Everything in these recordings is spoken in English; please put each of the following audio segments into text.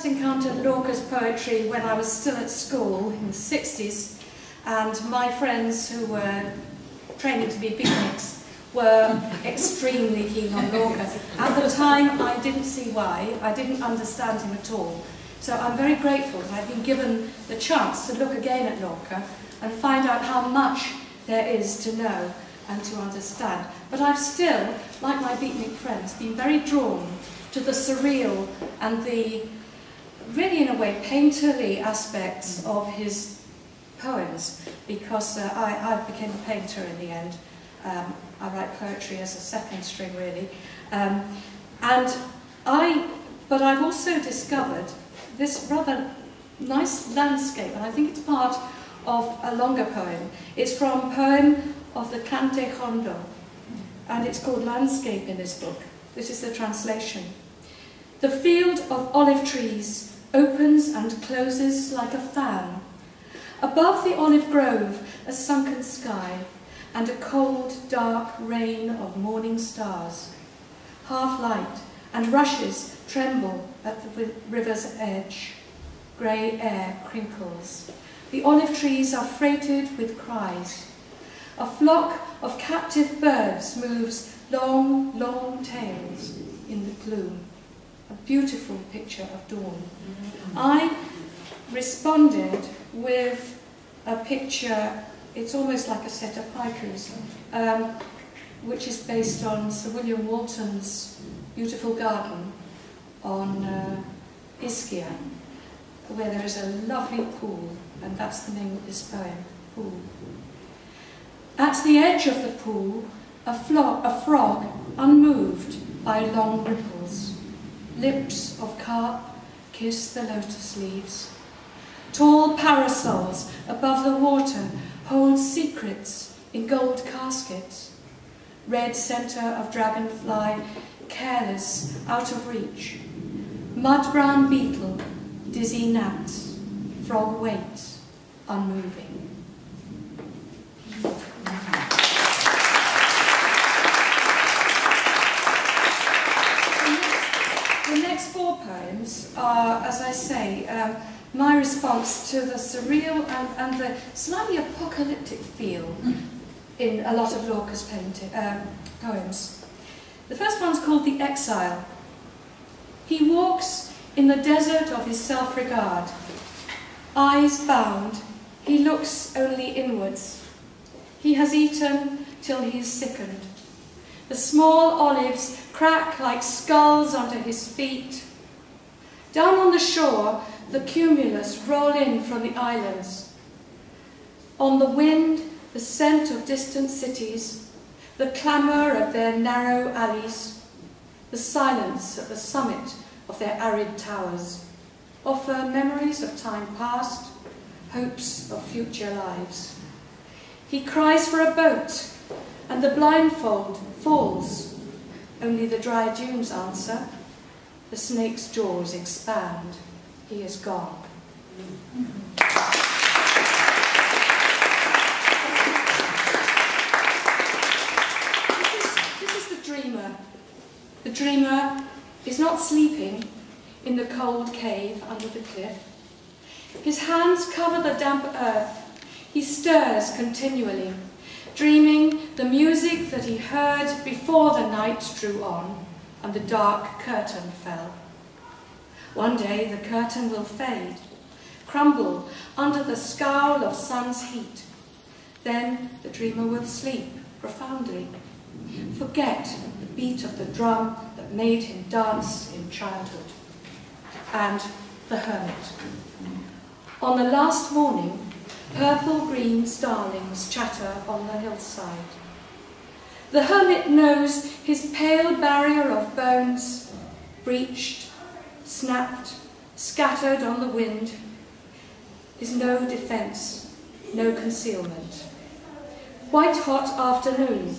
first encountered Lorca's poetry when I was still at school in the 60s, and my friends who were training to be beatniks were extremely keen on Lorca. At the time, I didn't see why. I didn't understand him at all. So I'm very grateful that I've been given the chance to look again at Lorca and find out how much there is to know and to understand. But I've still, like my beatnik friends, been very drawn to the surreal and the, really in a way, painterly aspects of his poems, because I became a painter in the end. I write poetry as a second string, really. But I've also discovered this rather nice landscape, and I think it's part of a longer poem. It's from a poem of the Cante Jondo, and it's called Landscape in this book. This is the translation. The field of olive trees opens and closes like a fan. Above the olive grove, a sunken sky, and a cold, dark rain of morning stars. Half light, and rushes tremble at the river's edge. Grey air crinkles. The olive trees are freighted with cries. A flock of captive birds moves long, long tails in the gloom. A beautiful picture of dawn. I responded with a picture, it's almost like a set of haikus, which is based on Sir William Walton's beautiful garden on Ischia, where there is a lovely pool, and that's the name of this poem, Pool. At the edge of the pool, a frog unmoved by long ripples. Lips of carp kiss the lotus leaves. Tall parasols above the water hold secrets in gold caskets. Red centre of dragonfly, careless, out of reach. Mud-brown beetle, dizzy gnats, frog waits, unmoving. The next four poems are, as I say, my response to the surreal and the slightly apocalyptic feel in a lot of Lorca's poems. The first one's called The Exile. He walks in the desert of his self-regard. Eyes bound, he looks only inwards. He has eaten till he is sickened. The small olives crack like skulls under his feet. Down on the shore, the cumulus roll in from the islands. On the wind, the scent of distant cities, the clamour of their narrow alleys, the silence at the summit of their arid towers, offer memories of time past, hopes of future lives. He cries for a boat, and the blindfold falls. Only the dry dunes answer. The snake's jaws expand. He is gone. This is the dreamer. The dreamer is not sleeping in the cold cave under the cliff. His hands cover the damp earth. He stirs continually, dreaming the music that he heard before the night drew on and the dark curtain fell. One day the curtain will fade, crumble under the scowl of sun's heat. Then the dreamer will sleep profoundly, forget the beat of the drum that made him dance in childhood. And the hermit. On the last morning, purple-green starlings chatter on the hillside. The hermit knows his pale barrier of bones, breached, snapped, scattered on the wind, is no defence, no concealment. White-hot afternoon,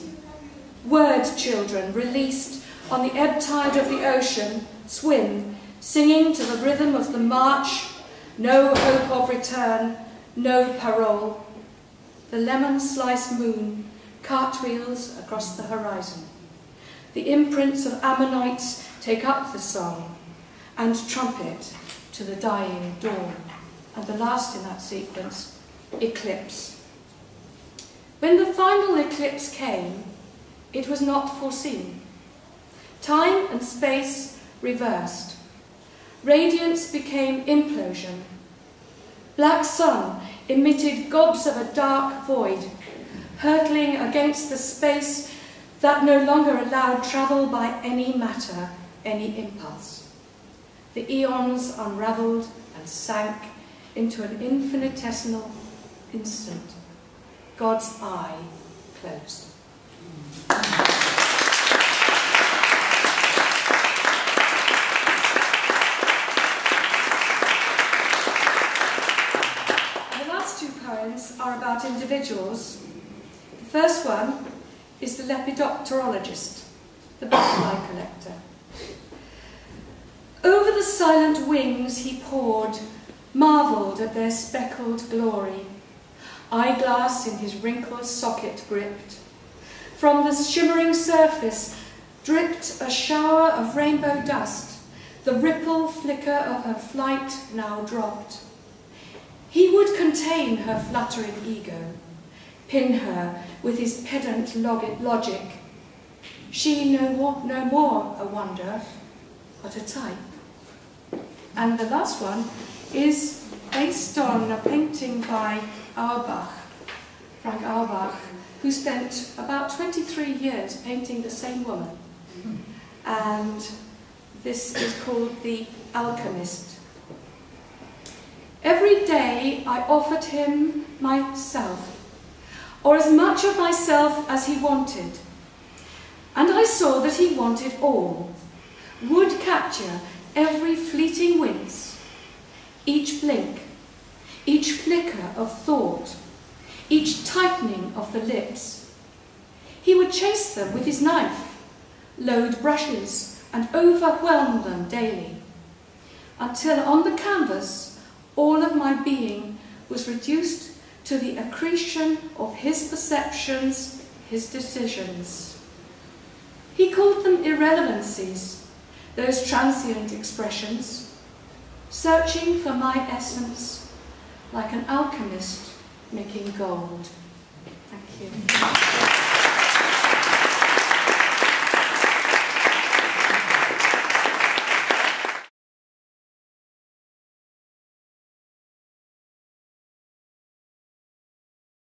word children released on the ebb tide of the ocean swim, singing to the rhythm of the march, no hope of return, no parole. The lemon-sliced moon cartwheels across the horizon. The imprints of ammonites take up the song and trumpet to the dying dawn. And the last in that sequence, eclipse. When the final eclipse came, it was not foreseen. Time and space reversed. Radiance became implosion. Black sun emitted gobs of a dark void, hurtling against the space that no longer allowed travel by any matter, any impulse. The eons unravelled and sank into an infinitesimal instant. God's eye closed. The last two poems are about individuals. The first one is the lepidopterologist, the butterfly collector. Over the silent wings he poured, marvelled at their speckled glory. Eyeglass in his wrinkled socket gripped. From the shimmering surface dripped a shower of rainbow dust. The ripple flicker of her flight now dropped. He would contain her fluttering ego, pin her with his pedant logic. She no more a wonder, but a type. And the last one is based on a painting by Frank Auerbach, who spent about 23 years painting the same woman. And this is called The Alchemist. Every day I offered him myself, or as much of myself as he wanted. And I saw that he wanted all, would capture every fleeting wince, each blink, each flicker of thought, each tightening of the lips. He would chase them with his knife, load brushes, and overwhelm them daily, until on the canvas all of my being was reduced to the accretion of his perceptions, his decisions. He called them irrelevancies, those transient expressions, searching for my essence like an alchemist making gold. Thank you.